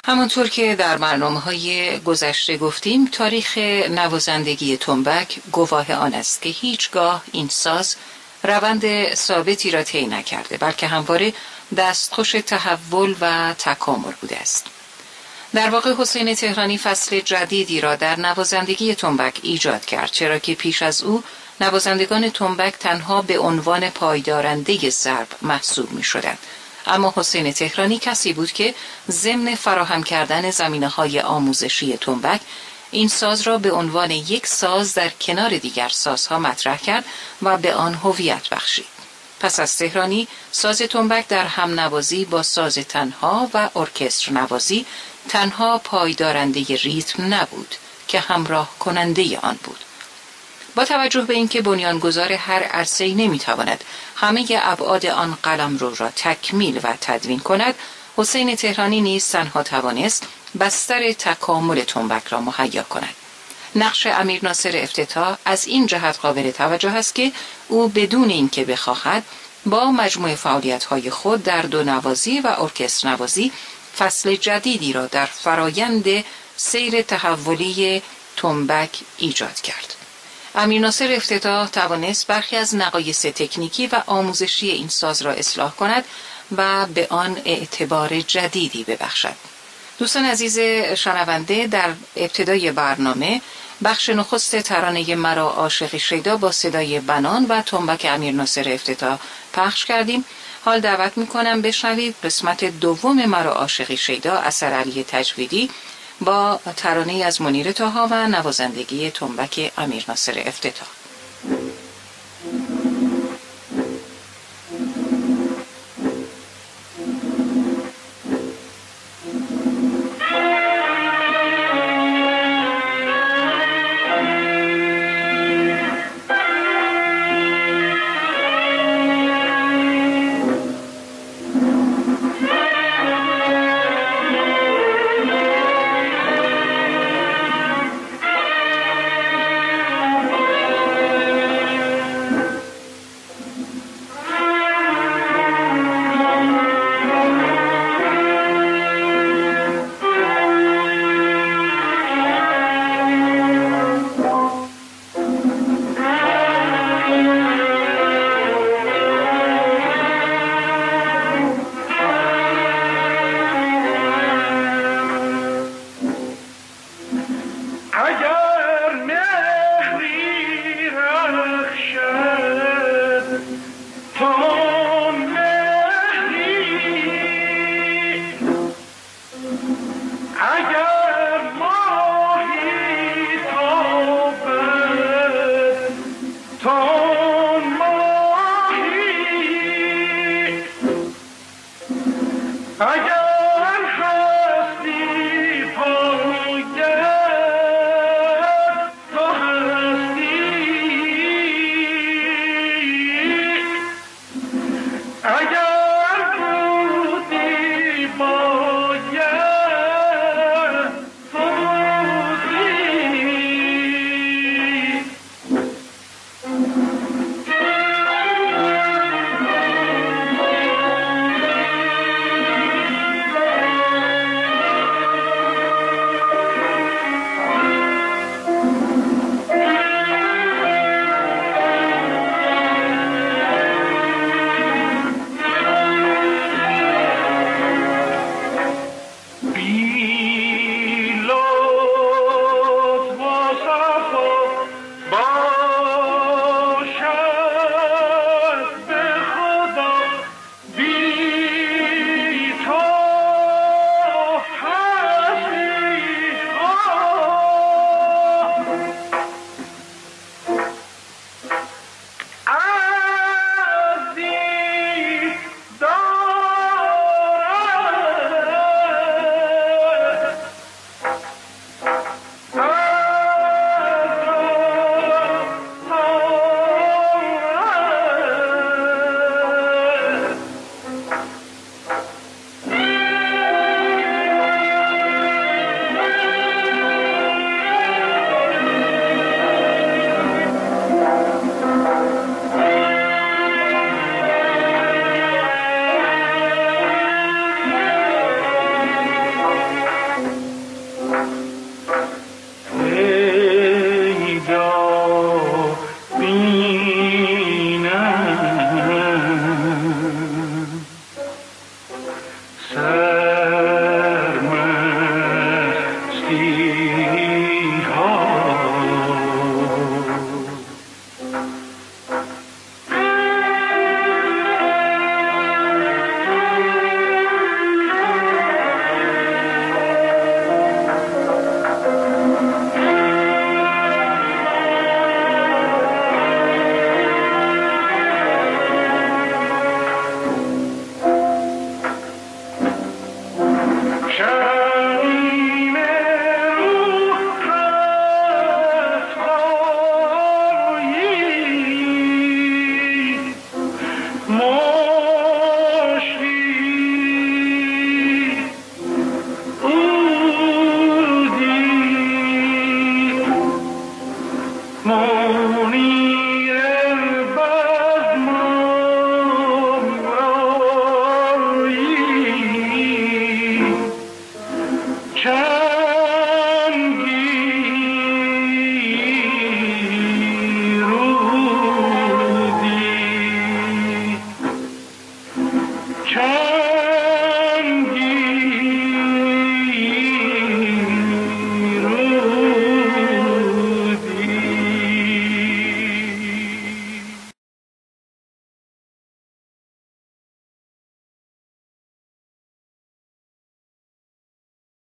همانطور که در برنامه‌های گذشته گفتیم، تاریخ نوازندگی تنبک گواه آن است که هیچگاه این ساز روند ثابتی را طی نکرده، بلکه همواره دستخوش تحول و تکامل بوده است. در واقع حسین تهرانی فصل جدیدی را در نوازندگی تنبک ایجاد کرد، چرا که پیش از او نوازندگان تنبک تنها به عنوان پایدارنده ضرب محسوب می شدند. اما حسین تهرانی کسی بود که ضمن فراهم کردن زمینه‌های آموزشی تنبک این ساز را به عنوان یک ساز در کنار دیگر سازها مطرح کرد و به آن هویت بخشید. پس از تهرانی، ساز تنبک در هم نوازی با ساز تنها و ارکستر نوازی تنها پایدارنده ریتم نبود که همراه کننده آن بود. با توجه به اینکه بنیانگذار هر عرصه‌ای نمیتواند همه ابعاد آن قلمرو را تکمیل و تدوین کند، حسین تهرانی نیز تنها توانست بستر تکامل تنبک را مهیا کند. نقش امیر ناصر افتتاح از این جهت قابل توجه است که او بدون اینکه بخواهد با مجموع فعالیت‌های خود در دو نوازی و ارکستر نوازی فصل جدیدی را در فرایند سیر تحولی تنبک ایجاد کرد. امیر ناصر افتتاح توانست برخی از نقایص تکنیکی و آموزشی این ساز را اصلاح کند و به آن اعتبار جدیدی ببخشد. دوستان عزیز شنونده، در ابتدای برنامه بخش نخست ترانه مرا عاشق شیدا با صدای بنان و تنبک امیر ناصر افتتاح پخش کردیم. حال دعوت میکنم بشنوید قسمت دوم مرا عاشق شیدا اثر علی تجویدی با ترانه از منیر طاها و نوازندگی تنبک امیر ناصر افتتاح. I got